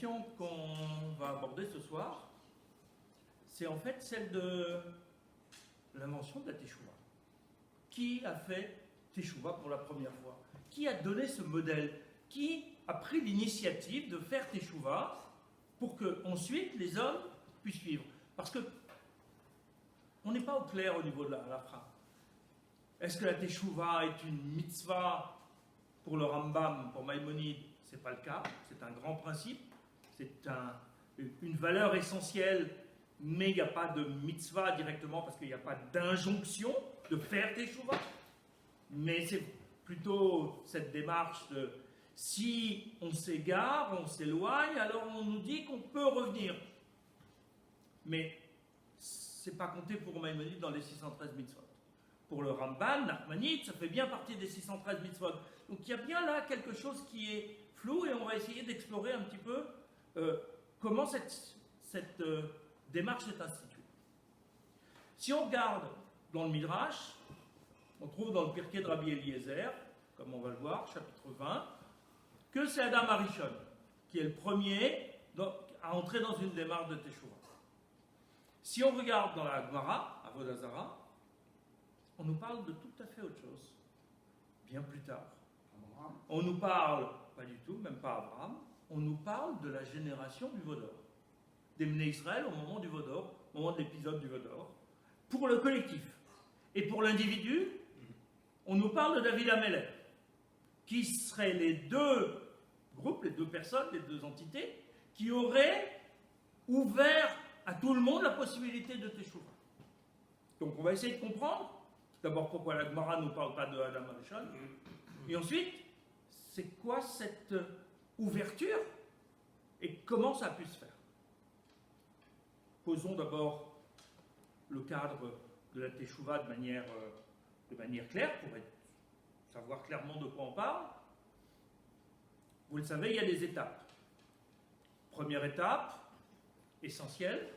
question qu'on va aborder ce soir, c'est en fait celle de l'invention de la Teshuvah. Qui a fait Teshuvah pour la première fois? Qui a donné ce modèle? Qui a pris l'initiative de faire Teshuvah pour que ensuite les hommes puissent suivre? Parce que on n'est pas au clair au niveau de la halakha. Est-ce que la Teshuvah est une mitzvah pour le Rambam, pour Maïmonide? Ce n'est pas le cas, c'est un grand principe, c'est une valeur essentielle, mais il n'y a pas de mitzvah directement parce qu'il n'y a pas d'injonction de faire Teshuvah. Mais c'est plutôt cette démarche de si on s'égare, on s'éloigne, alors on nous dit qu'on peut revenir. Mais ce n'est pas compté pour Maïmonide dans les 613 mitzvot. Pour le Ramban, Nachmanide, ça fait bien partie des 613 mitzvot. Donc il y a bien là quelque chose qui est flou et on va essayer d'explorer un petit peu comment cette démarche s'est instituée. Si on regarde dans le Midrash, on trouve dans le Pirkei de Rabbi Eliezer, comme on va le voir, chapitre 20, que c'est Adam Arishon qui est le premier à entrer dans une démarche de Teshuvah. Si on regarde dans la Gemara, à Avodah Zarah, on nous parle de tout à fait autre chose, bien plus tard. On nous parle, pas du tout, même pas Abraham, on nous parle de la génération du Vaudor, des Bnei Israël au moment du Vaudor, au moment de l'épisode du Vaudor, pour le collectif. Et pour l'individu, on nous parle de David Amelech, qui seraient les deux groupes, les deux personnes, les deux entités, qui auraient ouvert à tout le monde la possibilité de Teshuvah. Donc on va essayer de comprendre, d'abord pourquoi la Gemara ne nous parle pas de Adam Arishon, et ensuite, c'est quoi cette ouverture et comment ça a pu se faire. Posons d'abord le cadre de la Teshuvah de manière claire, pour savoir clairement de quoi on parle. Vous le savez, il y a des étapes. Première étape, essentielle,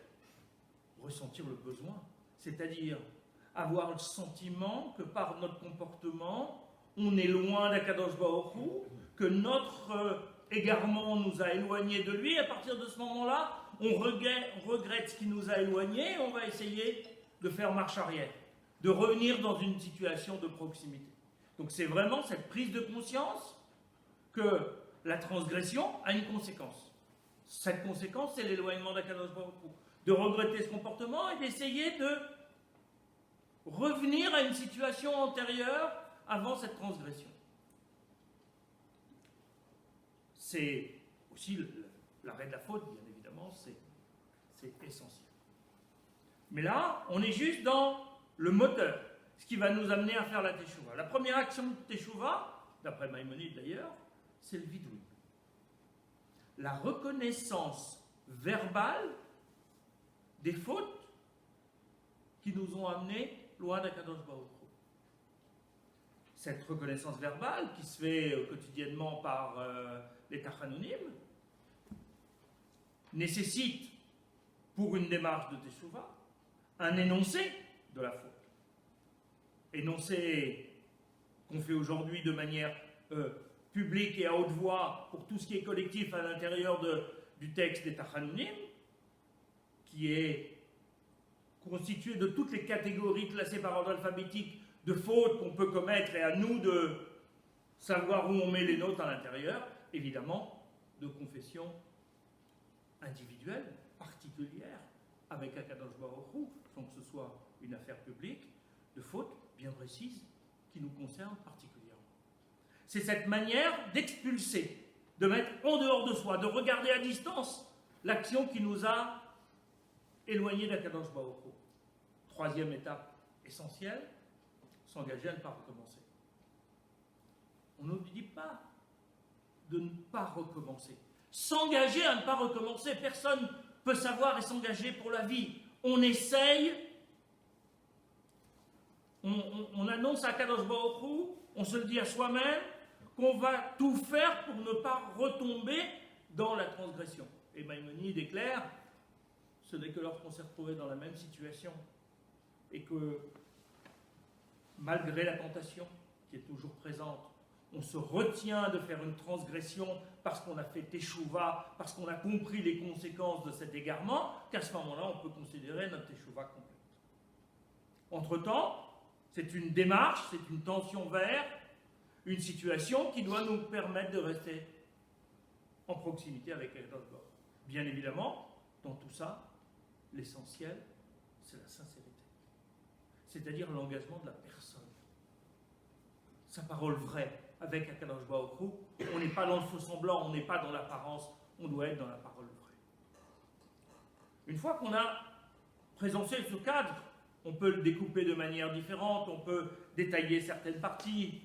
ressentir le besoin. C'est-à-dire avoir le sentiment que par notre comportement, on est loin d'Akadosh Baruch Hu, que notre égarement nous a éloignés de lui. À partir de ce moment-là, on regrette ce qui nous a éloignés et on va essayer de faire marche arrière, de revenir dans une situation de proximité. Donc c'est vraiment cette prise de conscience que la transgression a une conséquence. Cette conséquence, c'est l'éloignement d'Akadosh Baruch Hu. De regretter ce comportement et d'essayer de revenir à une situation antérieure avant cette transgression. C'est aussi l'arrêt de la faute, bien évidemment, c'est essentiel. Mais là, on est juste dans le moteur, ce qui va nous amener à faire la Teshuvah. La première action de Teshuvah, d'après Maïmonide d'ailleurs, c'est le vidoui. La reconnaissance verbale des fautes qui nous ont amenés loin d'Akadosh Baruch Hu. Cette reconnaissance verbale qui se fait quotidiennement par les Tachanounim nécessite, pour une démarche de Teshuvah, un énoncé de la faute. Énoncé qu'on fait aujourd'hui de manière publique et à haute voix pour tout ce qui est collectif à l'intérieur du texte des Tachanounim, qui est constitué de toutes les catégories classées par ordre alphabétique de fautes qu'on peut commettre et à nous de savoir où on met les nôtres à l'intérieur, évidemment, de confession individuelle, particulière, avec Akadosh Baruch Hu, sans que ce soit une affaire publique, de fautes bien précises qui nous concernent particulièrement. C'est cette manière d'expulser, de mettre en dehors de soi, de regarder à distance l'action qui nous a éloignés d'Akadosh Baruch Hu. Troisième étape essentielle, s'engager à ne pas recommencer. On ne nous dit pas de ne pas recommencer. S'engager à ne pas recommencer, personne ne peut savoir et s'engager pour la vie. On essaye, on annonce à Kadosh Baruch Hu, on se le dit à soi-même, qu'on va tout faire pour ne pas retomber dans la transgression. Et Maïmonide est clair, ce n'est que lorsqu'on s'est retrouvé dans la même situation et que, malgré la tentation qui est toujours présente, on se retient de faire une transgression parce qu'on a fait teshuva, parce qu'on a compris les conséquences de cet égarement, qu'à ce moment-là, on peut considérer notre teshuva complète. Entre-temps, c'est une démarche, c'est une tension vers une situation qui doit nous permettre de rester en proximité avec Akadosh Baruch Hu. Bien évidemment, dans tout ça, l'essentiel, c'est la sincérité. C'est-à-dire l'engagement de la personne. Sa parole vraie avec Akadosh Baruch Hu. On n'est pas dans le faux semblant, on n'est pas dans l'apparence, on doit être dans la parole vraie. Une fois qu'on a présenté ce cadre, on peut le découper de manière différente, on peut détailler certaines parties.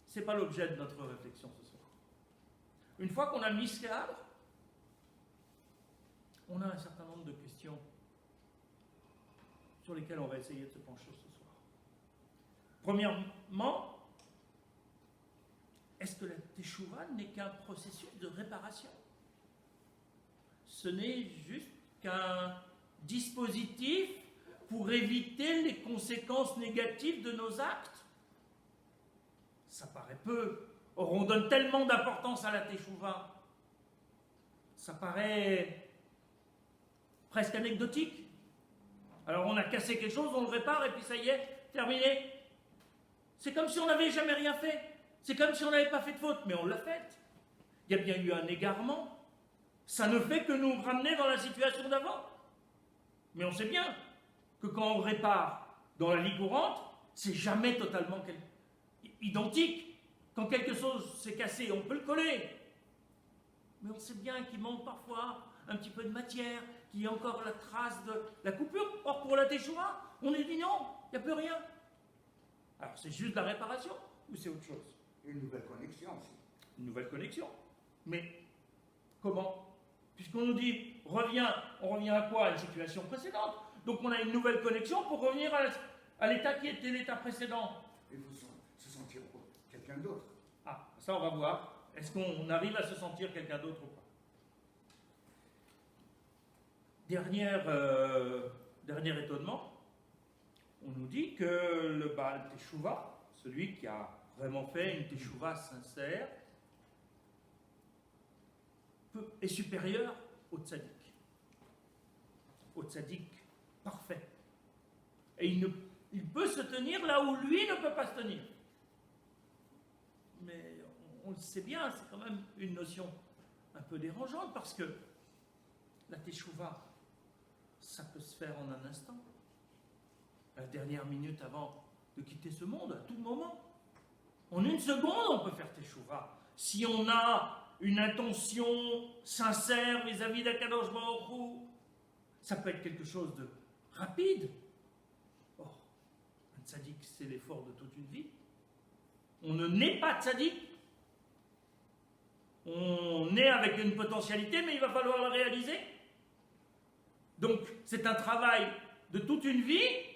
Ce n'est pas l'objet de notre réflexion ce soir. Une fois qu'on a mis ce cadre, on a un certain nombre de questions sur lesquelles on va essayer de se pencher ce soir. Premièrement, est-ce que la teshuva n'est qu'un processus de réparation? Ce n'est juste qu'un dispositif pour éviter les conséquences négatives de nos actes? Ça paraît peu. Or, on donne tellement d'importance à la teshuva. Ça paraît presque anecdotique. Alors, on a cassé quelque chose, on le répare, et puis ça y est, terminé. C'est comme si on n'avait jamais rien fait. C'est comme si on n'avait pas fait de faute, mais on l'a fait. Il y a bien eu un égarement. Ça ne fait que nous ramener dans la situation d'avant. Mais on sait bien que quand on répare dans la vie courante, c'est jamais totalement identique. Quand quelque chose s'est cassé, on peut le coller. Mais on sait bien qu'il manque parfois un petit peu de matière, qu'il y a encore la trace de la coupure. Or, pour la teshuva, on est dit non, il n'y a plus rien. Alors, c'est juste la réparation ou c'est autre chose? Une nouvelle connexion aussi. Une nouvelle connexion. Mais comment? Puisqu'on nous dit, on revient à quoi? À une situation précédente. Donc on a une nouvelle connexion pour revenir à l'état qui était l'état précédent. Il faut se sentir quelqu'un d'autre. Ah, ça on va voir. Est-ce qu'on arrive à se sentir quelqu'un d'autre ou pas? Dernier étonnement, on nous dit que le Baal Teshuva, celui qui a vraiment fait une teshuva sincère, est supérieur au tzaddik. Au tzaddik parfait. Et il peut se tenir là où lui ne peut pas se tenir. Mais on le sait bien, c'est quand même une notion un peu dérangeante parce que la teshuva, ça peut se faire en un instant. La dernière minute avant de quitter ce monde, à tout moment. En une seconde, on peut faire teshuva. Si on a une intention sincère vis-à-vis d'Akadosh Baruch Hu, ça peut être quelque chose de rapide. Or, un tzaddik, c'est l'effort de toute une vie. On ne naît pas tzaddik. On naît avec une potentialité, mais il va falloir la réaliser. Donc, c'est un travail de toute une vie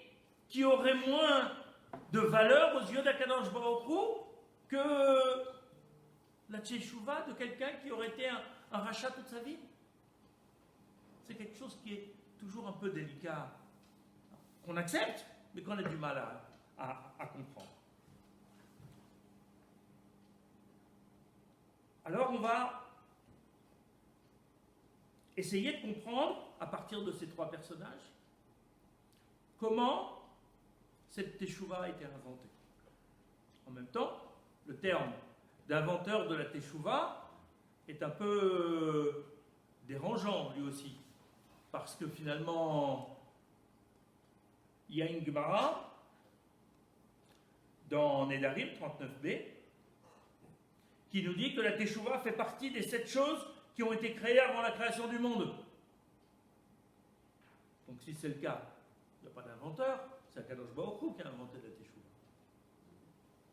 qui aurait moins de valeur aux yeux d'Akadosh Baruch Hu que la teshuva de quelqu'un qui aurait été un rachat toute sa vie. C'est quelque chose qui est toujours un peu délicat, qu'on accepte, mais qu'on a du mal à comprendre. Alors on va essayer de comprendre, à partir de ces trois personnages, comment cette teshuva a été inventée. En même temps, le terme d'inventeur de la teshuva est un peu dérangeant lui aussi, parce que finalement, il y a une Gemara dans Nedarim 39b qui nous dit que la teshuva fait partie des 7 choses qui ont été créées avant la création du monde. Donc si c'est le cas, il n'y a pas d'inventeur, c'est Akadosh Baruch Hu qui a inventé la teshuva.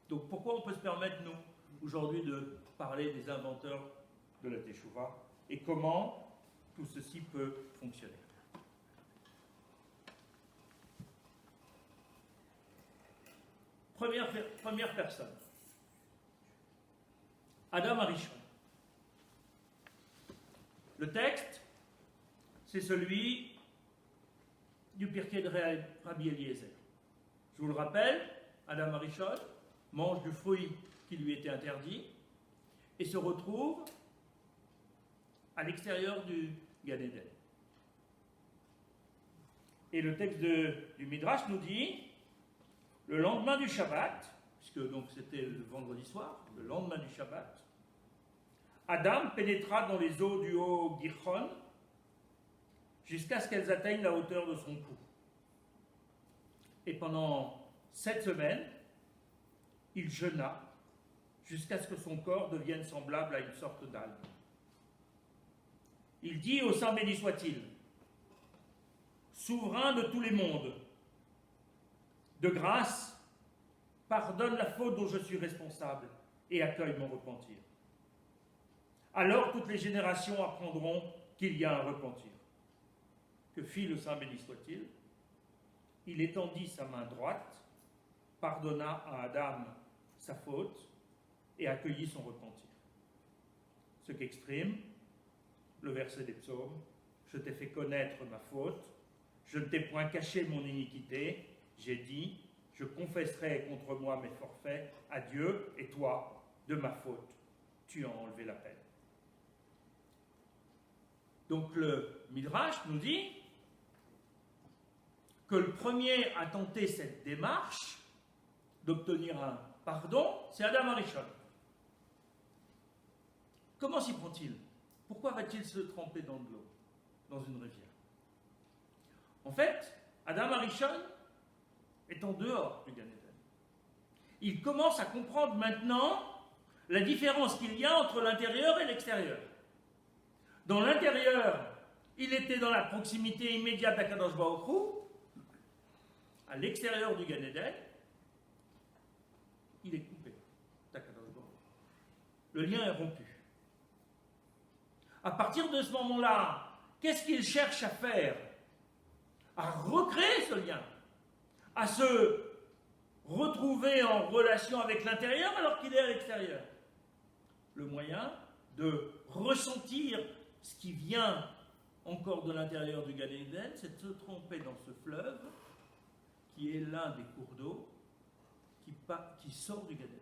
Donc pourquoi on peut se permettre, nous, aujourd'hui, de parler des inventeurs de la teshuva et comment tout ceci peut fonctionner? Première personne. Adam Arishon. Le texte, c'est celui du Pirkei de Rabbi Eliezer. Je vous le rappelle, Adam Arishon mange du fruit qui lui était interdit et se retrouve à l'extérieur du Gan Eden. Et le texte du Midrash nous dit, le lendemain du Shabbat, puisque donc c'était le vendredi soir, le lendemain du Shabbat, Adam pénétra dans les eaux du haut Gihon jusqu'à ce qu'elles atteignent la hauteur de son cou. Et pendant 7 semaines, il jeûna jusqu'à ce que son corps devienne semblable à une sorte d'algue. Il dit au Saint béni soit-il, souverain de tous les mondes, de grâce, pardonne la faute dont je suis responsable et accueille mon repentir. Alors toutes les générations apprendront qu'il y a un repentir. Que fit le Saint béni soit-il? Il étendit sa main droite, pardonna à Adam sa faute et accueillit son repentir. Ce qu'exprime le verset des psaumes, je t'ai fait connaître ma faute, je ne t'ai point caché mon iniquité, j'ai dit, je confesserai contre moi mes forfaits à Dieu, et toi, de ma faute, tu as enlevé la peine. Donc le Midrash nous dit que le premier à tenter cette démarche d'obtenir un pardon, c'est Adam Arishon. Comment s'y prend-il? Pourquoi va-t-il se tremper dans de l'eau, dans une rivière? En fait, Adam Arishon est en dehors du Gan Eden. Il commence à comprendre maintenant la différence qu'il y a entre l'intérieur et l'extérieur. Dans l'intérieur, il était dans la proximité immédiate d'Akadosh Baruch Hu. À l'extérieur du Gan Eden, il est coupé d'Akadosh Baruch Hu. Le lien est rompu. À partir de ce moment-là, qu'est-ce qu'il cherche à faire? À recréer ce lien, à se retrouver en relation avec l'intérieur alors qu'il est à l'extérieur. Le moyen de ressentir ce qui vient encore de l'intérieur du Gan Eden, c'est de se tremper dans ce fleuve qui est l'un des cours d'eau qui sort du Gan Eden.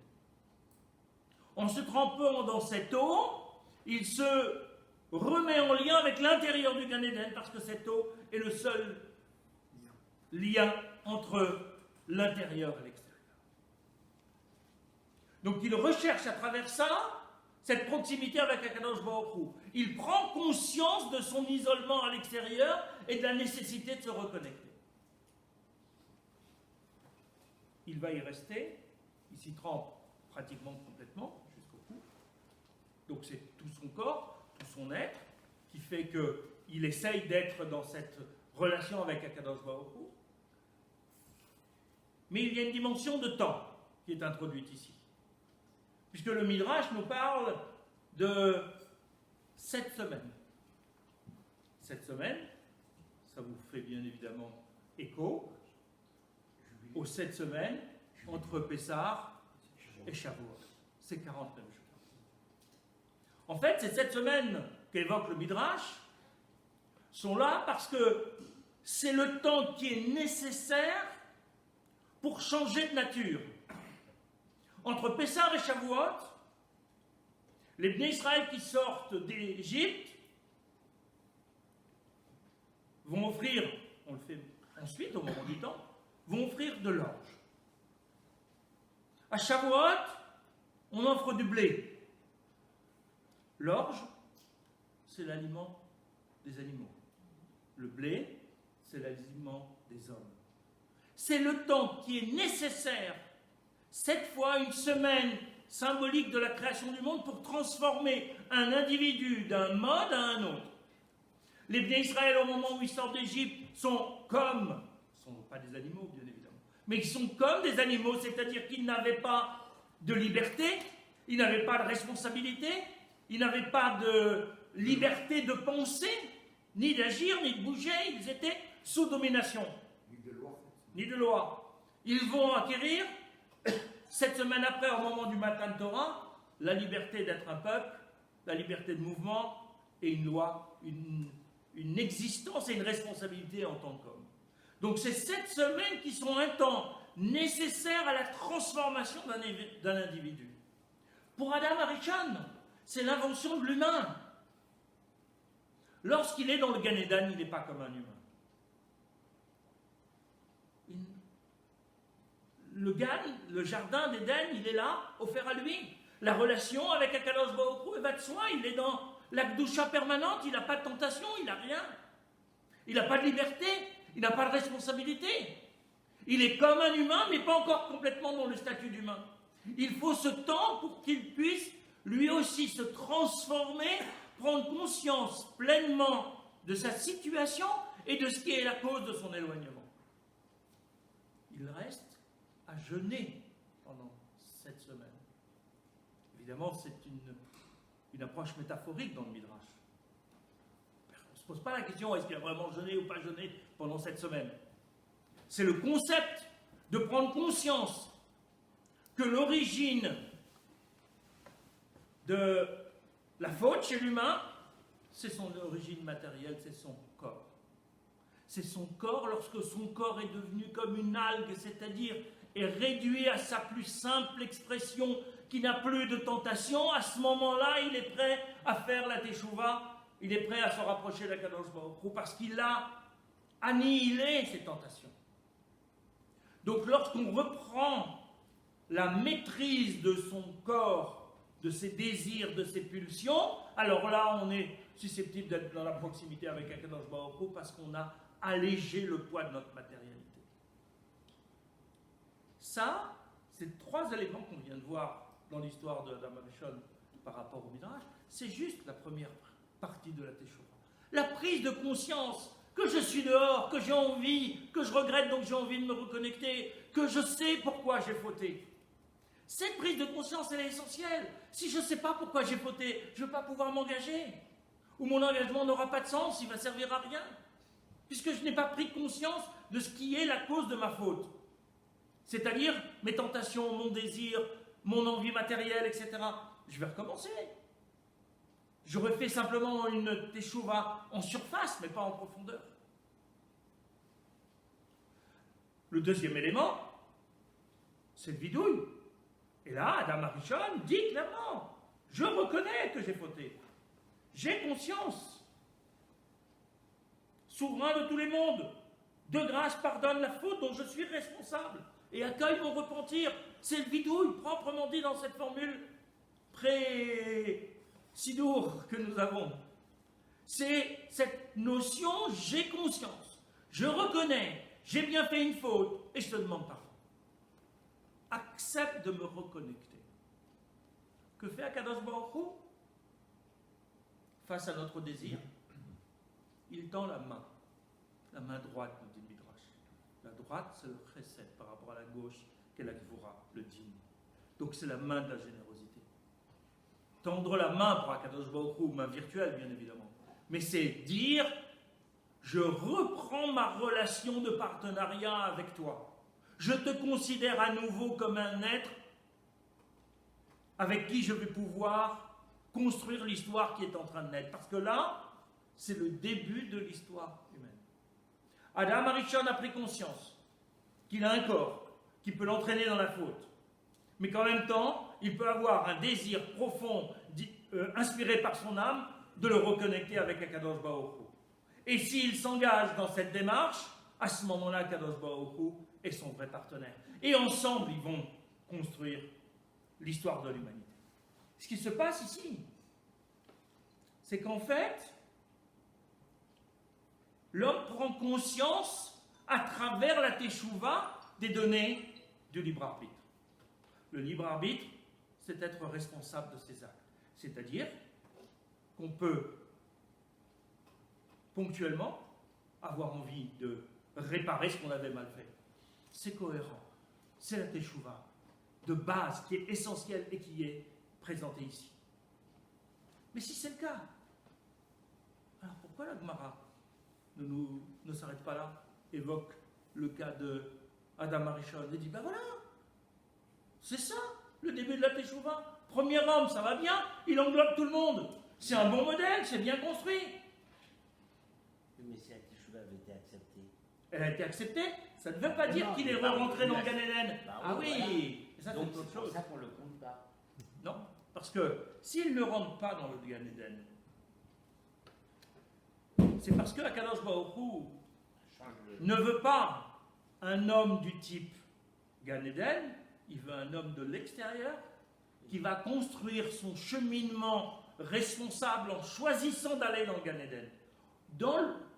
En se trempant dans cette eau, il se remet en lien avec l'intérieur du Gan Eden parce que cette eau est le seul lien entre l'intérieur et l'extérieur. Donc il recherche à travers ça cette proximité avec Akadosh Baruch Hu. Il prend conscience de son isolement à l'extérieur et de la nécessité de se reconnecter. Il va y rester, il s'y trempe pratiquement complètement jusqu'au cou. Donc c'est tout son corps, tout son être, qui fait qu'il essaye d'être dans cette relation avec Akadosh Baruch Hu. Mais il y a une dimension de temps qui est introduite ici. Puisque le Midrash nous parle de 7 semaines. 7 semaines, ça vous fait bien évidemment écho aux 7 semaines entre Pessah et Shavuot. C'est 49 jours. En fait, ces 7 semaines qu'évoque le Midrash sont là parce que c'est le temps qui est nécessaire pour changer de nature. Entre Pessah et Shavuot, les Bnei Israël qui sortent d'Égypte vont offrir, on le fait ensuite au moment du temps, vont offrir de l'orge. À Shavuot, on offre du blé. L'orge, c'est l'aliment des animaux. Le blé, c'est l'aliment des hommes. C'est le temps qui est nécessaire, cette fois une semaine symbolique de la création du monde, pour transformer un individu d'un mode à un autre. Les Bnei Israël, au moment où ils sortent d'Égypte, sont comme, ce ne sont pas des animaux bien évidemment, mais ils sont comme des animaux, c'est-à-dire qu'ils n'avaient pas de liberté, ils n'avaient pas de responsabilité, ils n'avaient pas de liberté de penser, ni d'agir, ni de bouger, ils étaient sous domination. Ni de loi. Ils vont acquérir, 7 semaines après, au moment du Matan Torah, la liberté d'être un peuple, la liberté de mouvement et une loi, une existence et une responsabilité en tant qu'homme. Donc c'est 7 semaines qui sont un temps nécessaire à la transformation d'un individu. Pour Adam Arishon, c'est l'invention de l'humain. Lorsqu'il est dans le Gan Eden, il n'est pas comme un humain. Le jardin d'Éden, il est là, offert à lui. La relation avec Akadosh Baruch Hu, elle va de soi, il est dans la Kedusha permanente, il n'a pas de tentation, il n'a rien. Il n'a pas de liberté, il n'a pas de responsabilité. Il est comme un humain, mais pas encore complètement dans le statut d'humain. Il faut ce temps pour qu'il puisse lui aussi se transformer, prendre conscience pleinement de sa situation et de ce qui est la cause de son éloignement. Il reste à jeûner pendant cette semaine. Évidemment, c'est une approche métaphorique dans le Midrash. On ne se pose pas la question, est-ce qu'il a vraiment jeûné ou pas jeûné pendant cette semaine? C'est le concept de prendre conscience que l'origine de la faute chez l'humain, c'est son origine matérielle, c'est son corps. C'est son corps lorsque son corps est devenu comme une algue, c'est-à-dire est réduit à sa plus simple expression, qui n'a plus de tentation. À ce moment-là, il est prêt à faire la teshuva, il est prêt à se rapprocher de la Kadosh Baruch Hu, parce qu'il a annihilé ses tentations. Donc lorsqu'on reprend la maîtrise de son corps, de ses désirs, de ses pulsions, alors là on est susceptible d'être dans la proximité avec Akadosh Baruch Hu parce qu'on a allégé le poids de notre matérialité. Ça, ces trois éléments qu'on vient de voir dans l'histoire de Adam Arishon par rapport au Midrash, c'est juste la première partie de la Teshuvah. La prise de conscience que je suis dehors, que j'ai envie, que je regrette, donc j'ai envie de me reconnecter, que je sais pourquoi j'ai fauté. Cette prise de conscience, elle est essentielle. Si je ne sais pas pourquoi j'ai fauté, je ne vais pas pouvoir m'engager. Ou mon engagement n'aura pas de sens, il ne va servir à rien. Puisque je n'ai pas pris conscience de ce qui est la cause de ma faute. C'est-à-dire mes tentations, mon désir, mon envie matérielle, etc. Je vais recommencer. J'aurais fait simplement une teshuva en surface, mais pas en profondeur. Le deuxième élément, c'est le vidouille. Et là, Adam Arishon dit clairement, je reconnais que j'ai fauté. J'ai conscience. Souverain de tous les mondes, de grâce pardonne la faute dont je suis responsable et accueille mon repentir. C'est le vidouille, proprement dit dans cette formule pré-sidour que nous avons. C'est cette notion, j'ai conscience, je reconnais, j'ai bien fait une faute et je te demande pardon. Accepte de me reconnecter. Que fait Akadosh Baruch Hu face à notre désir? Il tend la main droite, nous dit le Midrash. La droite, c'est le chesed par rapport à la gauche, qui est la gvura, le din. Donc c'est la main de la générosité. Tendre la main pour Akadosh Baruch Hu, main virtuelle bien évidemment, mais c'est dire, je reprends ma relation de partenariat avec toi. Je te considère à nouveau comme un être avec qui je vais pouvoir construire l'histoire qui est en train de naître. Parce que là, c'est le début de l'histoire humaine. Adam Arishon a pris conscience qu'il a un corps qui peut l'entraîner dans la faute. Mais qu'en même temps, il peut avoir un désir profond, inspiré par son âme, de le reconnecter avec Akadosh Baruch Hu. Et s'il s'engage dans cette démarche, à ce moment-là, Akadosh Baruch Hu est son vrai partenaire. Et ensemble, ils vont construire l'histoire de l'humanité. Ce qui se passe ici, c'est qu'en fait, l'homme prend conscience à travers la teshuva des données du libre arbitre. Le libre arbitre, c'est être responsable de ses actes. C'est-à-dire qu'on peut ponctuellement avoir envie de réparer ce qu'on avait mal fait. C'est cohérent. C'est la teshuva de base qui est essentielle et qui est présentée ici. Mais si c'est le cas, alors pourquoi la Gemara ne s'arrête pas là, évoque le cas de Adam Arishon et dit, ben voilà, c'est ça, le début de la teshuva. Premier homme, ça va bien, il englobe tout le monde. C'est un bon modèle, c'est bien construit. Mais si la teshuva avait été acceptée. Elle a été acceptée, ça ne veut pas dire qu'il est rentré dans le Gan Eden. Bah ah oui, voilà. et ça Donc c'est autre c'est pour chose. ça qu'on ne le compte pas. Non, Parce que s'il ne rentre pas dans le Gan Eden, c'est parce que Akadosh Baruch Hu ne veut pas un homme du type Gan Eden, il veut un homme de l'extérieur qui va construire son cheminement responsable en choisissant d'aller dans le Gan Eden.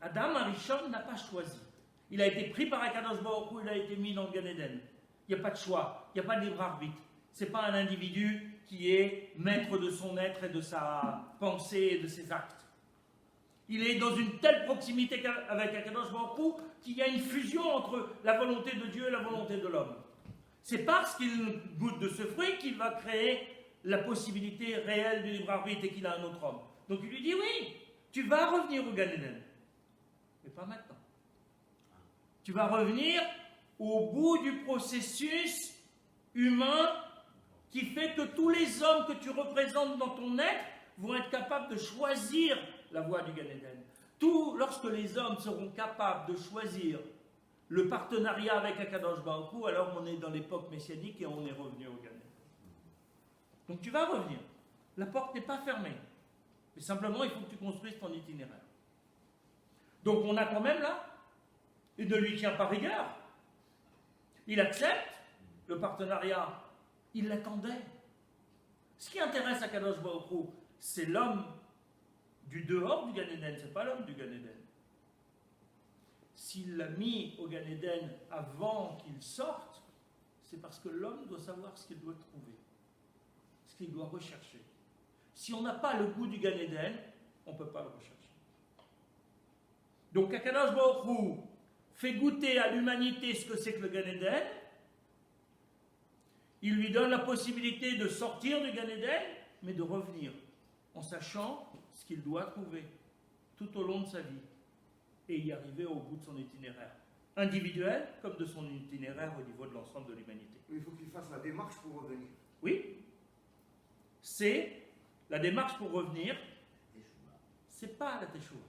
Adam Arishon n'a pas choisi. Il a été pris par Akadosh Baruch Hu, il a été mis dans le Gan Eden. Il n'y a pas de choix, il n'y a pas de libre arbitre. Ce n'est pas un individu qui est maître de son être et de sa pensée et de ses actes. Il est dans une telle proximité avec Akadosh Baruch Hu qu'il y a une fusion entre la volonté de Dieu et la volonté de l'homme. C'est parce qu'il goûte de ce fruit qu'il va créer la possibilité réelle du libre arbitre et qu'il a un autre homme. Donc il lui dit oui, tu vas revenir au Gan Eden, mais pas maintenant. Tu vas revenir au bout du processus humain qui fait que tous les hommes que tu représentes dans ton être vont être capables de choisir la voie du Gan Eden. Lorsque les hommes seront capables de choisir le partenariat avec Akadosh Baruch Hu, alors on est dans l'époque messianique et on est revenu au Gan Eden. Donc tu vas revenir. La porte n'est pas fermée. Mais simplement, il faut que tu construises ton itinéraire. Donc on a quand même là, il ne lui tient pas rigueur. Il accepte le partenariat. Il l'attendait. Ce qui intéresse Akadosh Baruch Hu, c'est l'homme du dehors du Gan Eden, c'est pas l'homme du Gan Eden. S'il l'a mis au Gan Eden avant qu'il sorte, c'est parce que l'homme doit savoir ce qu'il doit trouver, ce qu'il doit rechercher. Si on n'a pas le goût du Gan Eden, on ne peut pas le rechercher. Donc Akadosh Baruch Hu fait goûter à l'humanité ce que c'est que le Gan Eden. Il lui donne la possibilité de sortir du Gan Eden, mais de revenir, en sachant ce qu'il doit trouver tout au long de sa vie, et y arriver au bout de son itinéraire, individuel comme de son itinéraire au niveau de l'ensemble de l'humanité. Il faut qu'il fasse la démarche pour revenir. Oui, c'est la démarche pour revenir, c'est pas la Teshuvah.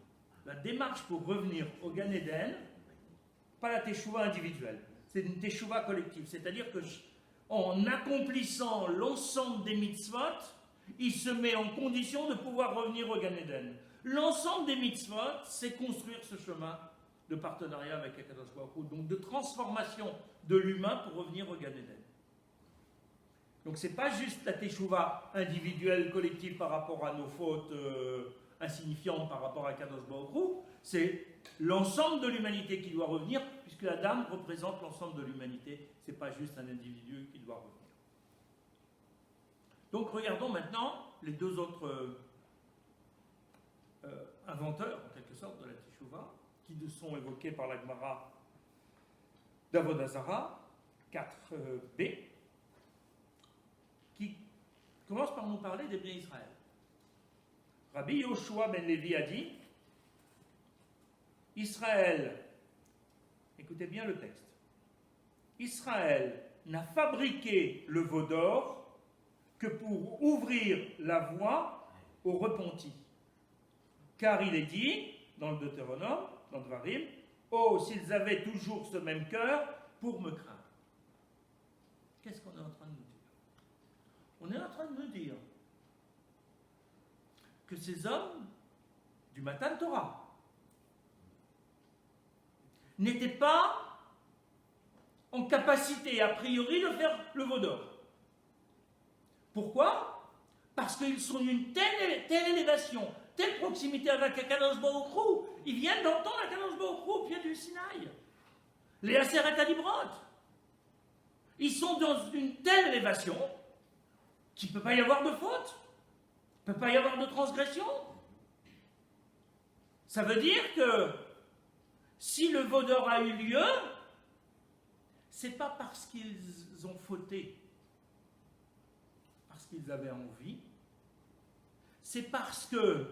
La démarche pour revenir au Gan Eden, pas la Teshuvah individuelle, c'est une Teshuvah collective, c'est-à-dire que en accomplissant l'ensemble des mitzvot, il se met en condition de pouvoir revenir au Gan Eden. L'ensemble des mitzvot, c'est construire ce chemin de partenariat avec Akadosh Baruch Hu, donc de transformation de l'humain pour revenir au Gan Eden. Donc c'est pas juste la Teshuvah individuelle, collective par rapport à nos fautes insignifiantes par rapport à Akadosh Baruch Hu, c'est l'ensemble de l'humanité qui doit revenir, puisque la dame représente l'ensemble de l'humanité, c'est pas juste un individu qui doit revenir. Donc regardons maintenant les deux autres inventeurs, en quelque sorte, de la Teshuvah, qui sont évoqués par la Gemara d'Avodah Zarah, 4b, qui commence par nous parler des Bnei Israël. Rabbi Yoshua ben Levi a dit, Israël, écoutez bien le texte, Israël n'a fabriqué le veau d'or que pour ouvrir la voie aux repentis. Car il est dit, dans le Deutéronome, dans Dvarim, oh, s'ils avaient toujours ce même cœur pour me craindre. Qu'est-ce qu'on est en train de nous dire? On est en train de nous dire que ces hommes du Matan Torah n'étaient pas en capacité, a priori, de faire le veau d'or. Pourquoi? Parce qu'ils sont d'une telle élévation, telle proximité avec Akadosh Baruch Hu, ils viennent d'entendre Akadosh Baruch Hu au pied du Sinaï. Les Aseret HaDibrot. Ils sont dans une telle élévation qu'il ne peut pas y avoir de faute, il ne peut pas y avoir de transgression. Ça veut dire que si le veau d'or a eu lieu, c'est pas parce qu'ils ont fauté, parce qu'ils avaient envie, c'est parce que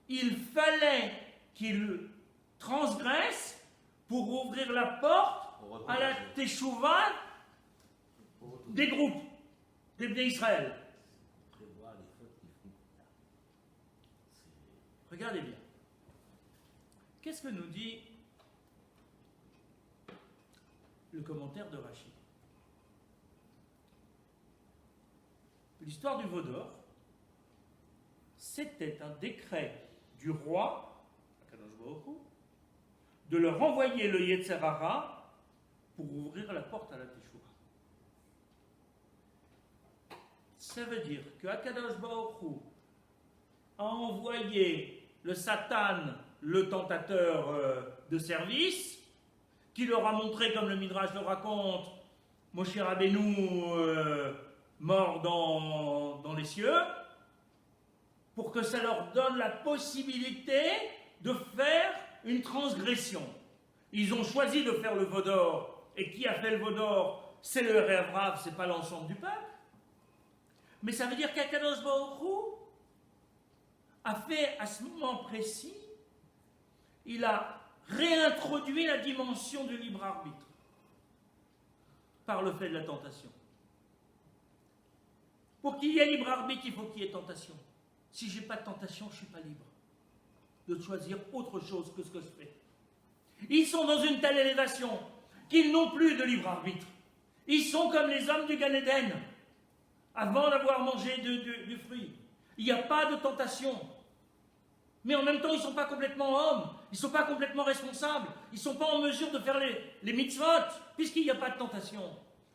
il fallait qu'ils transgressent pour ouvrir la porte à la Teshuvah des groupes, des Bnei Israël. Regardez bien. Qu'est-ce que nous dit le commentaire de Rashi? l'histoire du veau d'or, c'était un décret du roi, Akadosh Baruch Hu, de leur envoyer le Yetzer Hara pour ouvrir la porte à la Teshuvah. Ça veut dire que Akadosh Baruch Hu a envoyé le Satan, le tentateur de service, qui leur a montré, comme le Midrash le raconte, Moshe Rabbeinu mort dans les cieux, pour que ça leur donne la possibilité de faire une transgression. Ils ont choisi de faire le veau d'or, et qui a fait le veau d'or? C'est le Rév Rav, c'est pas l'ensemble du peuple. Mais ça veut dire qu'Akadosh Baruch Hu a fait à ce moment précis, il a réintroduit la dimension du libre arbitre par le fait de la tentation. Pour qu'il y ait libre arbitre, il faut qu'il y ait tentation. Si je n'ai pas de tentation, je ne suis pas libre de choisir autre chose que ce que je fais. Ils sont dans une telle élévation qu'ils n'ont plus de libre arbitre. Ils sont comme les hommes du Gan Eden, avant d'avoir mangé du fruit. Il n'y a pas de tentation. Mais en même temps, ils ne sont pas complètement hommes, ils ne sont pas complètement responsables, ils ne sont pas en mesure de faire les mitzvot, puisqu'il n'y a pas de tentation.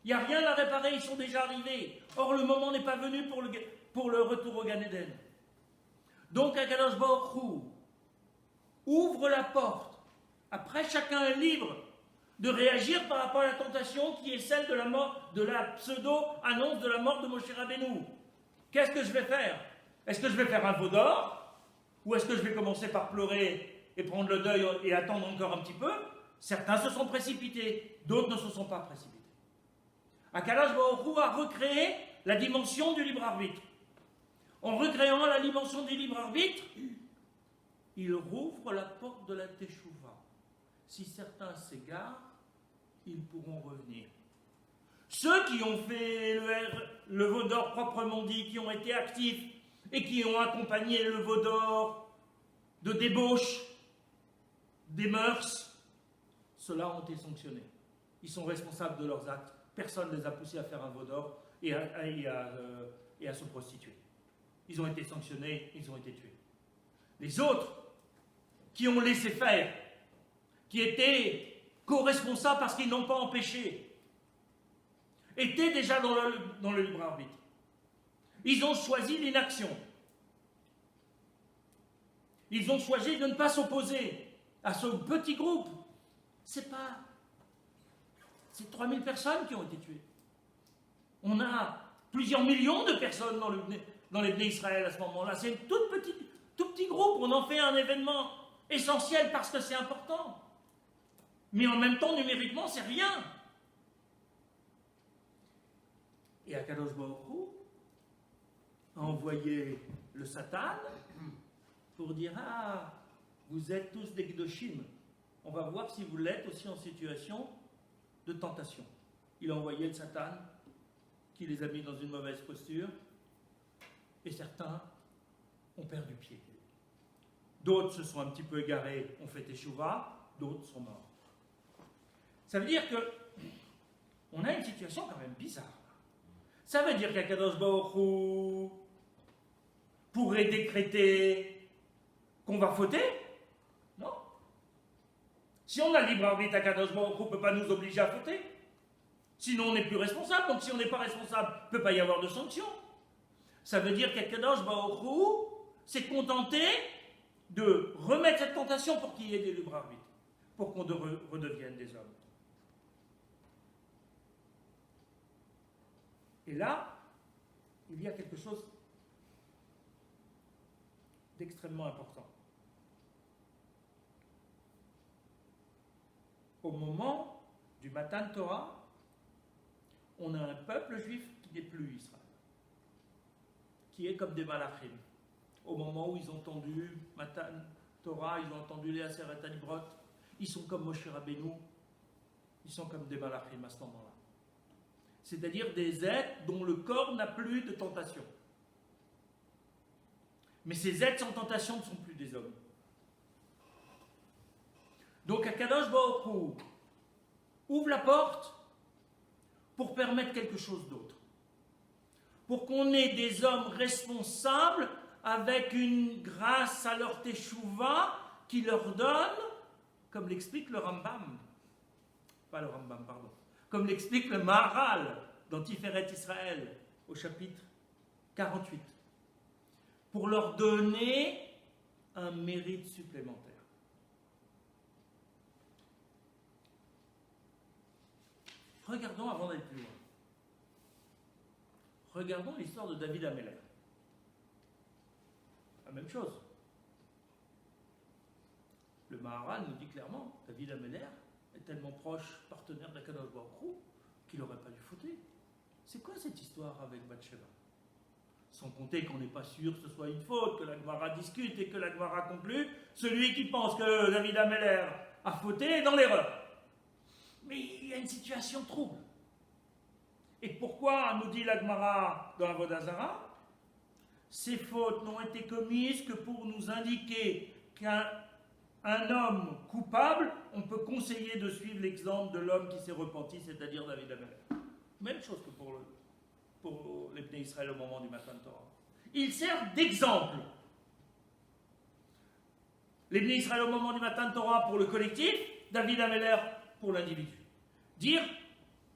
Il n'y a rien à réparer, ils sont déjà arrivés. Or, le moment n'est pas venu pour le retour au Gan Eden. Donc, Akadosh Baruch Hu ouvre la porte. Après, chacun est libre de réagir par rapport à la tentation qui est celle de la mort, de la pseudo-annonce de la mort de Moshe Rabbeinu. Qu'est-ce que je vais faire? Est-ce que je vais faire un veau d'or? Ou est-ce que je vais commencer par pleurer et prendre le deuil et attendre encore un petit peu? Certains se sont précipités, d'autres ne se sont pas précipités. Akadosh Baruch Hu a recréé la dimension du libre arbitre. En recréant la dimension du libre arbitre, il rouvre la porte de la Teshuvah. Si certains s'égarent, ils pourront revenir. Ceux qui ont fait le veau d'or proprement dit, qui ont été actifs et qui ont accompagné le veau d'or de débauche, des mœurs, ceux-là ont été sanctionnés. Ils sont responsables de leurs actes. Personne ne les a poussés à faire un veau d'or et à se prostituer. Ils ont été sanctionnés, ils ont été tués. Les autres, qui ont laissé faire, qui étaient co-responsables parce qu'ils n'ont pas empêché, étaient déjà dans le libre arbitre. Ils ont choisi l'inaction. Ils ont choisi de ne pas s'opposer à ce petit groupe. C'est 3000 personnes qui ont été tuées. On a plusieurs millions de personnes dans les Bnei Israël à ce moment-là. C'est un tout petit groupe. On en fait un événement essentiel parce que c'est important. Mais en même temps, numériquement, c'est rien. Et Akadosh Baruch Hu a envoyé le Satan pour dire « Ah, vous êtes tous des Gdoshim. On va voir si vous l'êtes aussi en situation de tentation. » Il a envoyé le Satan qui les a mis dans une mauvaise posture et certains ont perdu pied. D'autres se sont un petit peu égarés, ont fait Teshuvah, d'autres sont morts. Ça veut dire que on a une situation quand même bizarre. Ça veut dire qu'Akadosh Baruch Hu pourrait décréter qu'on va fauter? Non. Si on a le libre arbitre, Akadosh Baruch Hu ne peut pas nous obliger à fauter. Sinon, on n'est plus responsable. Donc, si on n'est pas responsable, il ne peut pas y avoir de sanction. Ça veut dire qu'Akadosh Baruch Hu s'est contenté de remettre cette tentation pour qu'il y ait des libres arbitres, pour qu'on redevienne des hommes. Et là, il y a quelque chose d'extrêmement important. Au moment du Matan Torah, on a un peuple juif qui n'est plus Israël, qui est comme des malachim. Au moment où ils ont entendu Matan Torah, ils ont entendu les Aseret Hadibrot, ils sont comme Moshe Rabbeinu, ils sont comme des malachim à ce moment-là. C'est-à-dire des êtres dont le corps n'a plus de tentation. Mais ces êtres sans tentation ne sont plus des hommes. Donc Akadosh Baruch Hu ouvre la porte pour permettre quelque chose d'autre. pour qu'on ait des hommes responsables avec une grâce à leur teshuva qui leur donne, comme l'explique le Rambam, pas le Rambam, pardon, comme l'explique le Maharal dans Tiferet Israël au chapitre 48, pour leur donner un mérite supplémentaire. Regardons avant d'aller plus loin. Regardons l'histoire de David Améler. La même chose. Le Maharal nous dit clairement, David Améler est tellement proche partenaire d'Akadosh Baruch Hu qu'il n'aurait pas dû fauter. C'est quoi cette histoire avec Bathsheba? Sans compter qu'on n'est pas sûr que ce soit une faute, que la Gemara discute et que la Gemara conclut, celui qui pense que David Améler a fauté est dans l'erreur. Mais il y a une situation trouble. Et pourquoi, nous dit la Gemara dans la Vodazara, ces fautes n'ont été commises que pour nous indiquer qu'un homme coupable, on peut conseiller de suivre l'exemple de l'homme qui s'est repenti, c'est-à-dire David Améler. Même chose que pour les Bnei Israël au moment du Matan Torah. Il sert d'exemple. Les Bnei Israël au moment du Matan Torah pour le collectif, David Améler pour l'individu. Dire,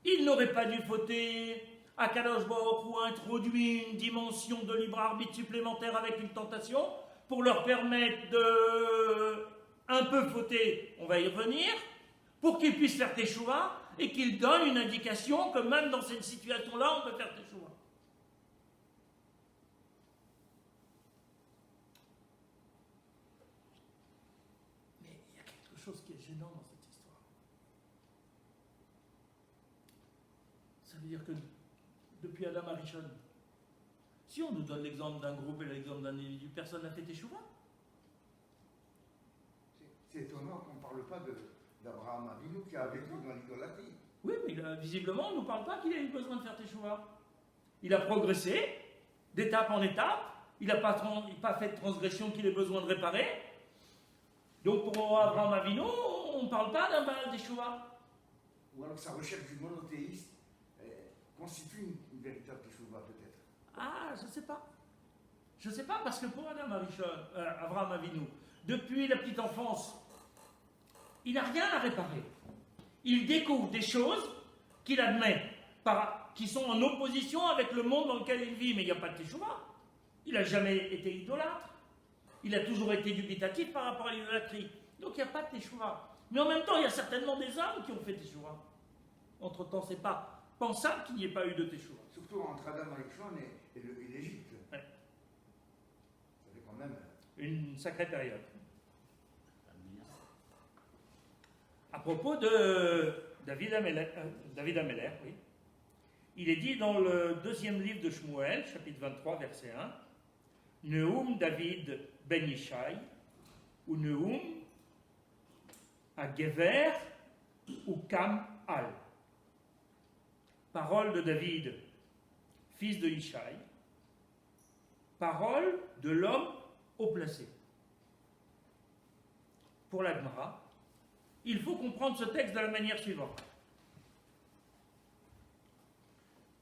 il n'aurait pas dû fauter, Akadosh Baruch Hu a introduit une dimension de libre arbitre supplémentaire avec une tentation pour leur permettre de un peu fauter, on va y revenir, pour qu'ils puissent faire teshuva et qu'ils donnent une indication que même dans cette situation-là, on peut faire teshuva. Mais il y a quelque chose qui est gênant dans cette histoire. Ça veut dire que depuis Adam Arishon, si on nous donne l'exemple d'un groupe et l'exemple d'un individu, personne n'a fait teshuva. C'est étonnant qu'on ne parle pas d'Abraham Avinu qui a vécu dans l'idolâtrie. Oui, mais visiblement, on ne nous parle pas qu'il a eu besoin de faire teshuva. Il a progressé d'étape en étape. Il n'a pas fait de transgression qu'il ait besoin de réparer. Donc pour Abraham Avinu, on ne parle pas d'un Baal teshuva. Ou alors que sa recherche du monothéiste constitue une véritable teshuva peut-être. Ah, je ne sais pas. Je ne sais pas, parce que pour Abraham Avinu, depuis la petite enfance, il n'a rien à réparer. Il découvre des choses qu'il admet, qui sont en opposition avec le monde dans lequel il vit, mais il n'y a pas de teshuva. Il n'a jamais été idolâtre. Il a toujours été dubitatif par rapport à l'idolâtrie. Donc il n'y a pas de teshuva. Mais en même temps, il y a certainement des hommes qui ont fait teshuva. Entre-temps, ce n'est pas pensable qu'il n'y ait pas eu de teshuva. Surtout entre Adam Arishon et l'Égypte. Ouais. Ça fait quand même Une sacrée période. À propos de David Améler, oui. Il est dit dans le deuxième livre de Shmuel, chapitre 23, verset 1, Neum David ben Yishai, ou Neum à Gever ou Kam Al. Parole de David, fils de Yishai, parole de l'homme haut placé. Pour la Gemara, il faut comprendre ce texte de la manière suivante.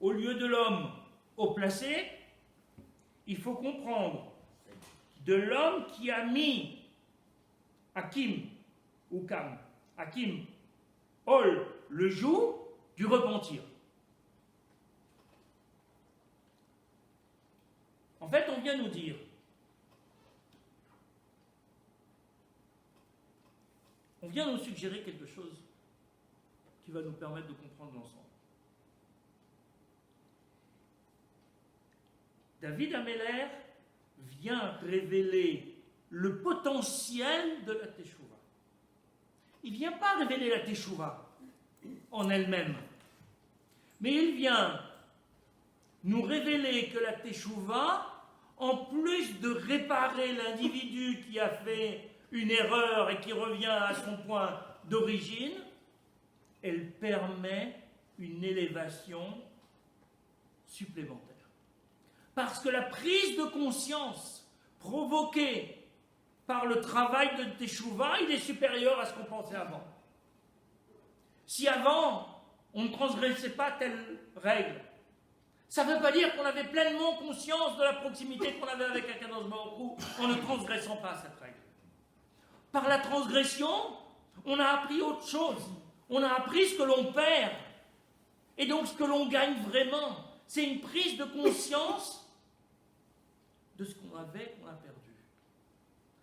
Au lieu de l'homme haut placé, il faut comprendre de l'homme qui a mis Hakim ou Kam, Hakim, Ol, le joug du repentir. En fait, on vient nous dire on vient nous suggérer quelque chose qui va nous permettre de comprendre l'ensemble. David Améler vient révéler le potentiel de la teshuva. Il ne vient pas révéler la teshuva en elle-même, mais il vient nous révéler que la teshuva, en plus de réparer l'individu qui a fait une erreur et qui revient à son point d'origine, elle permet une élévation supplémentaire. Parce que la prise de conscience provoquée par le travail de teshuva, il est supérieur à ce qu'on pensait avant. Si avant, on ne transgressait pas telle règle, Ça ne veut pas dire qu'on avait pleinement conscience de la proximité qu'on avait avec Akadosh Baruch Hu en ne transgressant pas cette règle. Par la transgression, on a appris autre chose. On a appris ce que l'on perd. Et donc ce que l'on gagne vraiment, c'est une prise de conscience de ce qu'on avait, qu'on a perdu.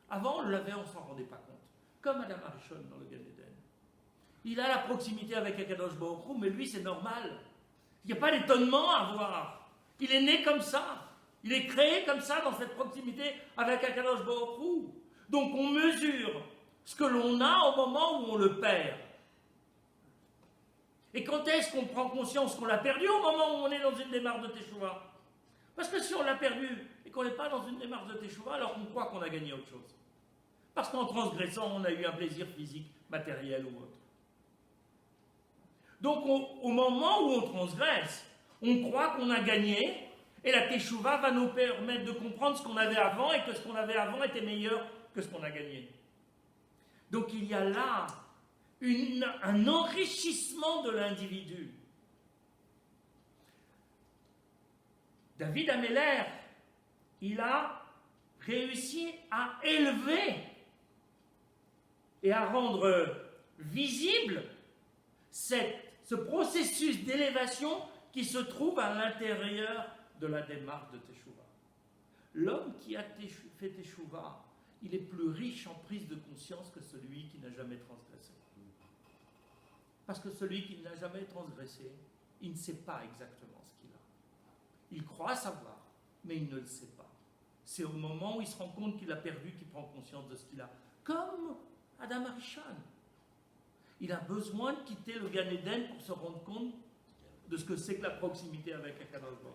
Avant, on l'avait, on ne s'en rendait pas compte. Comme Adam Arishon dans le Gan Eden. Il a la proximité avec Akadosh Baruch Hu, mais lui, c'est normal. Il n'y a pas d'étonnement à avoir. Il est né comme ça. Il est créé comme ça, dans cette proximité avec Akadosh Baruch Hu. Donc on mesure ce que l'on a au moment où on le perd. Et quand est-ce qu'on prend conscience qu'on l'a perdu? Au moment où on est dans une démarche de Teshuvah. Parce que si on l'a perdu et qu'on n'est pas dans une démarche de Teshuvah, alors on croit qu'on a gagné autre chose. Parce qu'en transgressant, on a eu un plaisir physique, matériel ou autre. Donc au moment où on transgresse, on croit qu'on a gagné, et la Teshuvah va nous permettre de comprendre ce qu'on avait avant, et que ce qu'on avait avant était meilleur que ce qu'on a gagné. Donc il y a là un enrichissement de l'individu. David Améler, il a réussi à élever et à rendre visible ce processus d'élévation qui se trouve à l'intérieur de la démarche de Teshuvah. L'homme qui a fait Teshuvah, il est plus riche en prise de conscience que celui qui n'a jamais transgressé. Parce que celui qui n'a jamais transgressé, il ne sait pas exactement ce qu'il a. Il croit savoir, mais il ne le sait pas. C'est au moment où il se rend compte qu'il a perdu qu'il prend conscience de ce qu'il a. Comme Adam Arishon. Il a besoin de quitter le Gan Eden pour se rendre compte de ce que c'est que la proximité avec Akadosh Baruch Hu.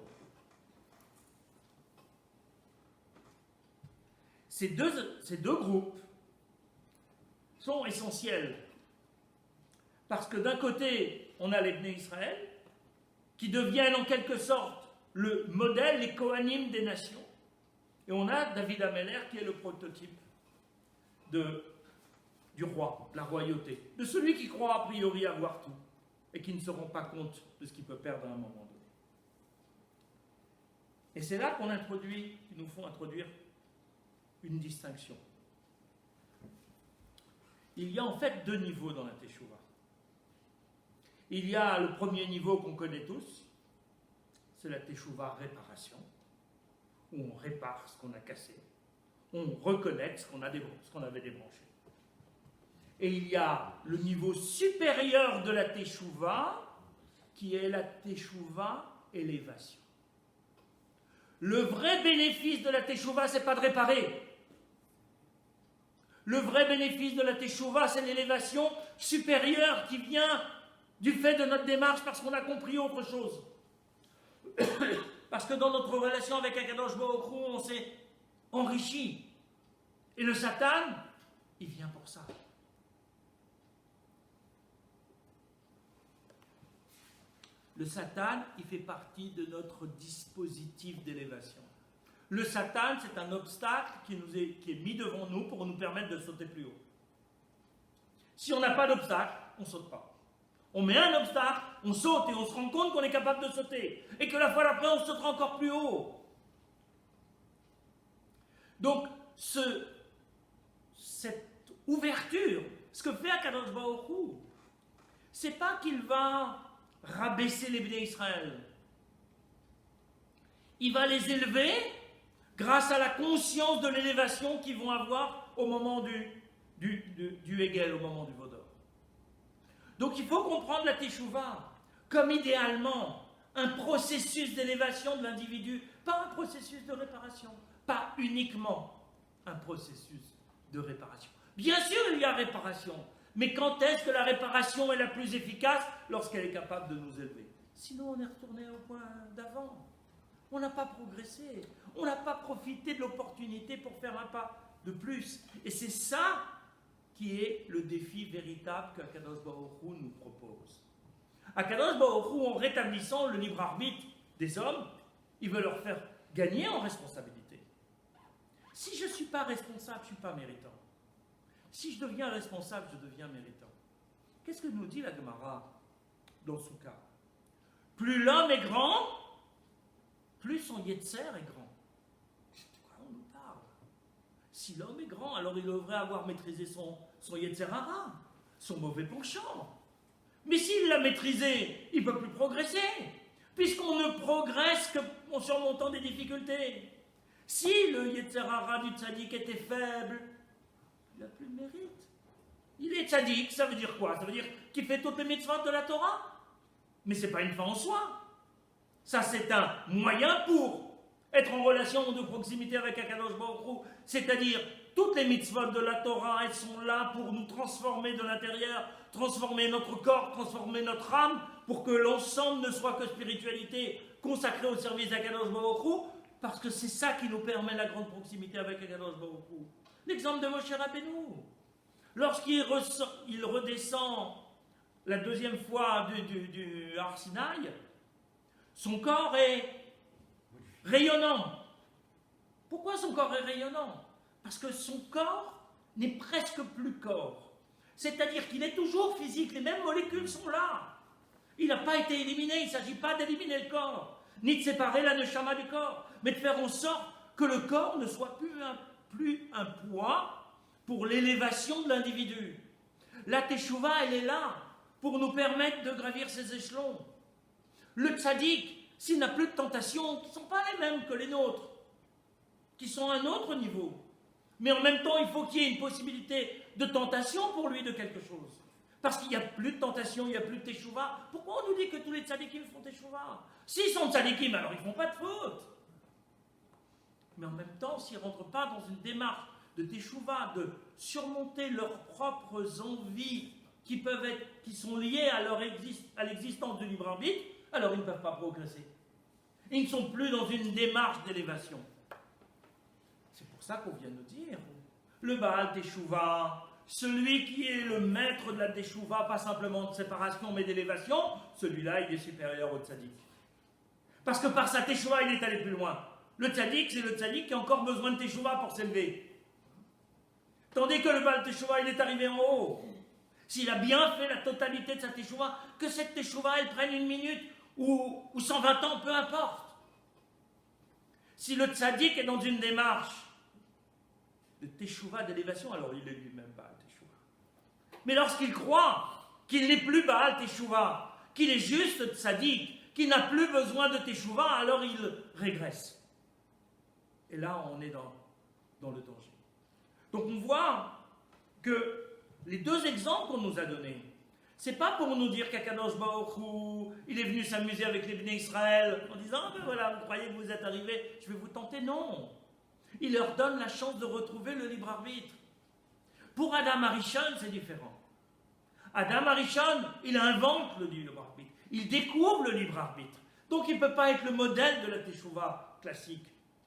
Ces deux groupes sont essentiels. Parce que d'un côté, on a les Bnei Israël, qui deviennent en quelque sorte le modèle, les Kohanim des nations. Et on a David Améler, qui est le prototype du roi, de la royauté, de celui qui croit a priori avoir tout, et qui ne se rend pas compte de ce qu'il peut perdre à un moment donné. Et c'est là qu'il nous faut introduire une distinction. Il y a en fait deux niveaux dans la Teshuvah. Il y a le premier niveau qu'on connaît tous, c'est la Teshuvah réparation, où on répare ce qu'on a cassé, on reconnecte ce qu'on avait débranché. Et il y a le niveau supérieur de la Teshuvah, qui est la Teshuvah élévation. Le vrai bénéfice de la Teshuvah, c'est pas de réparer. Le vrai bénéfice de la Teshuvah, c'est l'élévation supérieure qui vient du fait de notre démarche parce qu'on a compris autre chose. Parce que dans notre relation avec Akadosh Baruch Hu, on s'est enrichi. Et le Satan, il vient pour ça. Le Satan, il fait partie de notre dispositif d'élévation. Le Satan, c'est un obstacle qui est mis devant nous pour nous permettre de sauter plus haut. Si on n'a pas d'obstacle, on ne saute pas. On met un obstacle, on saute et on se rend compte qu'on est capable de sauter. Et que la fois d'après, on sautera encore plus haut. Donc, cette ouverture, ce que fait Akadosh Baruch Hu, c'est pas qu'il va rabaisser les Bnei Israël. Il va les élever grâce à la conscience de l'élévation qu'ils vont avoir au moment du Hegel, au moment du Vaudor. Donc il faut comprendre la Teshuvah comme idéalement un processus d'élévation de l'individu, pas un processus de réparation, pas uniquement un processus de réparation. Bien sûr, il y a réparation, mais quand est-ce que la réparation est la plus efficace? Lorsqu'elle est capable de nous élever. Sinon, on est retourné au point d'avant. On n'a pas progressé. On n'a pas profité de l'opportunité pour faire un pas de plus. Et c'est ça qui est le défi véritable qu'Akadosh Baruch Hu nous propose. Akadosh Baruch Hu, en rétablissant le libre arbitre des hommes, il veut leur faire gagner en responsabilité. Si je ne suis pas responsable, je ne suis pas méritant. Si je deviens responsable, je deviens méritant. Qu'est-ce que nous dit la Gemara dans ce cas? Plus l'homme est grand, plus son Yetzer est grand. De quoi on nous parle? Si l'homme est grand, alors il devrait avoir maîtrisé son Yetzer Hara, son mauvais penchant. Mais s'il l'a maîtrisé, il ne peut plus progresser, puisqu'on ne progresse qu'en surmontant des difficultés. Si le Yetzer Hara du tzaddik était faible, il n'a plus de mérite. Il est tzaddik, ça veut dire quoi? Ça veut dire qu'il fait toutes les mitzvot de la Torah. Mais ce n'est pas une fin en soi. Ça, c'est un moyen pour être en relation de proximité avec Akadosh Baruch Hu. C'est-à-dire, toutes les mitzvot de la Torah, elles sont là pour nous transformer de l'intérieur, transformer notre corps, transformer notre âme, pour que l'ensemble ne soit que spiritualité consacrée au service d'Akadosh Baruch Hu, parce que c'est ça qui nous permet la grande proximité avec Akadosh Baruch Hu. L'exemple de Moshe Rabbeinu. Lorsqu'il redescend la deuxième fois du Har Sinaï, son corps est rayonnant. Pourquoi son corps est rayonnant? Parce que son corps n'est presque plus corps. C'est-à-dire qu'il est toujours physique, les mêmes molécules sont là. Il n'a pas été éliminé, il ne s'agit pas d'éliminer le corps, ni de séparer la neshama du corps, mais de faire en sorte que le corps ne soit plus un poids pour l'élévation de l'individu. La teshuva, elle est là pour nous permettre de gravir ces échelons. Le tzaddik, s'il n'a plus de tentations, qui ne sont pas les mêmes que les nôtres, qui sont à un autre niveau, mais en même temps, il faut qu'il y ait une possibilité de tentation pour lui de quelque chose. Parce qu'il n'y a plus de tentation, il n'y a plus de teshuva. Pourquoi on nous dit que tous les tzaddikim font teshuva? S'ils sont tzaddikim, alors ils ne font pas de faute. Mais en même temps, s'ils ne rentrent pas dans une démarche de teshuva, de surmonter leurs propres envies qui sont liées à l'existence du libre arbitre, alors ils ne peuvent pas progresser. Ils ne sont plus dans une démarche d'élévation. C'est pour ça qu'on vient de dire, le Baal Teshuva, celui qui est le maître de la Teshuva, pas simplement de séparation mais d'élévation, celui-là il est supérieur au tzaddik. Parce que par sa Teshuva il est allé plus loin. Le tzaddik, c'est le tzaddik qui a encore besoin de Teshuva pour s'élever. Tandis que le Baal Teshuva, il est arrivé en haut. S'il a bien fait la totalité de sa Teshuva, que cette Teshuva, elle prenne 1 minute ou 120 ans, peu importe. Si le tzaddik est dans une démarche de Teshuva, d'élévation, alors il est lui-même Baal Teshuva. Mais lorsqu'il croit qu'il n'est plus Baal Teshuva, qu'il est juste tzaddik, qu'il n'a plus besoin de Teshuva, alors il régresse. Et là, on est dans le danger. Donc on voit que les deux exemples qu'on nous a donnés, c'est pas pour nous dire qu'Akadosh Baruch Hu, il est venu s'amuser avec les Bnei Israël en disant ah ben voilà, vous croyez que vous êtes arrivés, je vais vous tenter. Non. Il leur donne la chance de retrouver le libre arbitre. Pour Adam Arishon, c'est différent. Adam Arishon, il invente le libre arbitre. Il découvre le libre arbitre. Donc il ne peut pas être le modèle de la teshuva classique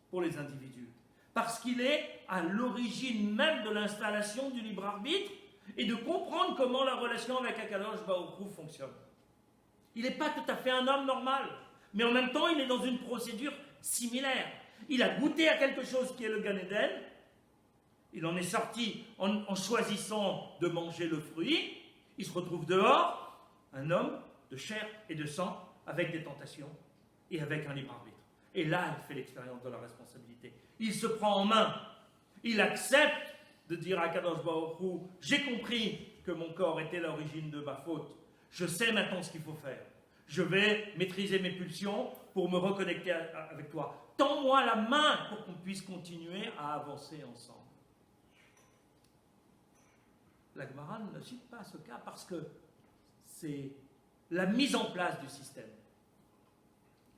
pour les individus. Parce qu'il est à l'origine même de l'installation du libre arbitre et de comprendre comment la relation avec Akadosh Baruch Hu fonctionne. Il n'est pas tout à fait un homme normal, mais en même temps, il est dans une procédure similaire. Il a goûté à quelque chose qui est le Gan Eden, il en est sorti en choisissant de manger le fruit, il se retrouve dehors, un homme de chair et de sang, avec des tentations et avec un libre arbitre. Et là, il fait l'expérience de la responsabilité. Il se prend en main. Il accepte de dire à Kadosh Baruch Hu, j'ai compris que mon corps était l'origine de ma faute. Je sais maintenant ce qu'il faut faire. Je vais maîtriser mes pulsions pour me reconnecter avec toi. Tends-moi la main pour qu'on puisse continuer à avancer ensemble. La Gemara ne cite pas ce cas parce que c'est la mise en place du système.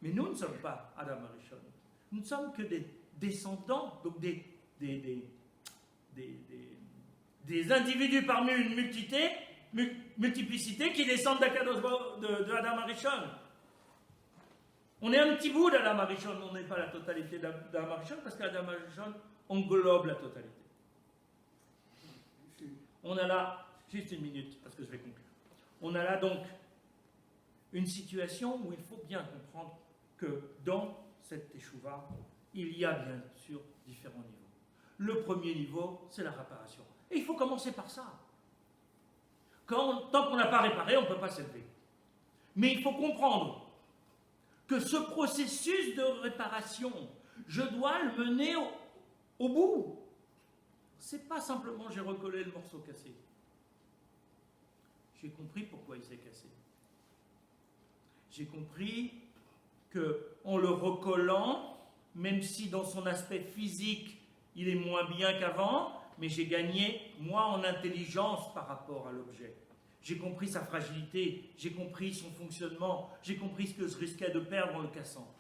Mais nous ne sommes pas Adam Arishon. Nous ne sommes que des descendants, donc des individus parmi une multiplicité qui descendent de Adam Arishon. On est un petit bout d'Adam Arishon, on n'est pas la totalité d'Adam Arishon parce qu'Adam Arishon englobe la totalité. On a là, juste une minute parce que je vais conclure. On a là donc une situation où il faut bien comprendre que dans cette teshuva, il y a bien sûr différents niveaux. Le premier niveau, c'est la réparation. Et il faut commencer par ça. Tant qu'on n'a pas réparé, on ne peut pas s'élever. Mais il faut comprendre que ce processus de réparation, je dois le mener au bout. C'est pas simplement j'ai recollé le morceau cassé. J'ai compris pourquoi il s'est cassé. J'ai compris qu'en le recollant, même si dans son aspect physique, il est moins bien qu'avant, mais j'ai gagné, moi, en intelligence par rapport à l'objet. J'ai compris sa fragilité, j'ai compris son fonctionnement, j'ai compris ce que je risquais de perdre en le cassant.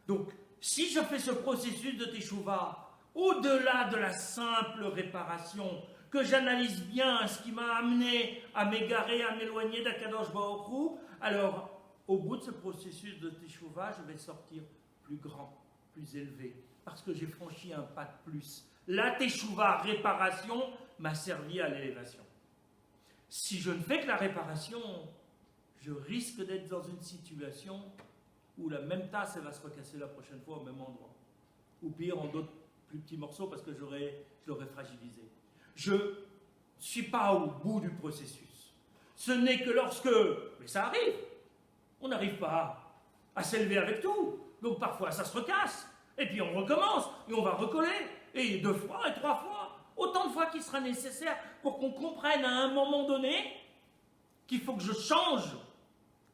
Donc, si je fais ce processus de teshuva, au-delà de la simple réparation, que j'analyse bien ce qui m'a amené à m'égarer, à m'éloigner d'Akadosh Baruch Hu, alors, au bout de ce processus de teshuva, je vais sortir plus grand, plus élevé, parce que j'ai franchi un pas de plus. La teshuva, réparation, m'a servi à l'élévation. Si je ne fais que la réparation, je risque d'être dans une situation où la même tasse, elle va se recasser la prochaine fois au même endroit. Ou pire, en d'autres plus petits morceaux, parce que je l'aurais fragilisé. Je ne suis pas au bout du processus. Ce n'est que lorsque, mais ça arrive, on n'arrive pas à s'élever avec tout. Donc parfois, ça se recasse. Et puis on recommence, et on va recoller. Et 2 fois, et 3 fois. Autant de fois qu'il sera nécessaire pour qu'on comprenne à un moment donné qu'il faut que je change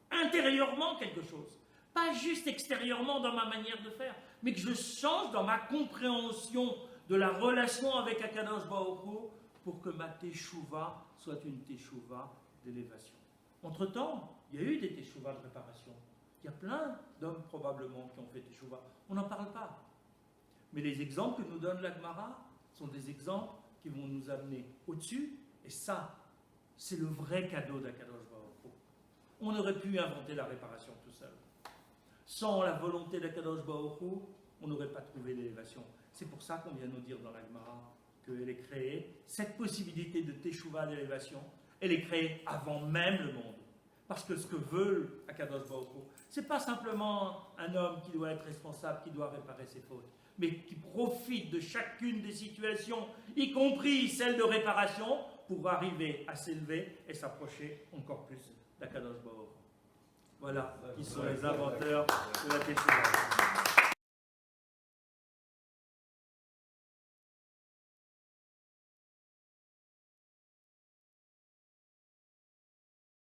intérieurement quelque chose. Pas juste extérieurement dans ma manière de faire, mais que je change dans ma compréhension de la relation avec Akadosh Baruch Hu pour que ma teshuva soit une teshuva d'élévation. Entre-temps, il y a eu des teshuvas de réparation. Il y a plein d'hommes probablement qui ont fait teshuva. On n'en parle pas. Mais les exemples que nous donne la Gemara sont des exemples qui vont nous amener au-dessus. Et ça, c'est le vrai cadeau d'Akadosh Baruch Hu. On aurait pu inventer la réparation tout seul. Sans la volonté d'Akadosh Baruch Hu, on n'aurait pas trouvé l'élévation. C'est pour ça qu'on vient nous dire dans la Gemara qu'elle est créée. Cette possibilité de teshuva d'élévation, elle est créée avant même le monde. Parce que ce que veut Akadosh Baruch Hu, ce n'est pas simplement un homme qui doit être responsable, qui doit réparer ses fautes, mais qui profite de chacune des situations, y compris celle de réparation, pour arriver à s'élever et s'approcher encore plus d'Akadosh Baruch Hu. Voilà qui sont les inventeurs de la teshuva.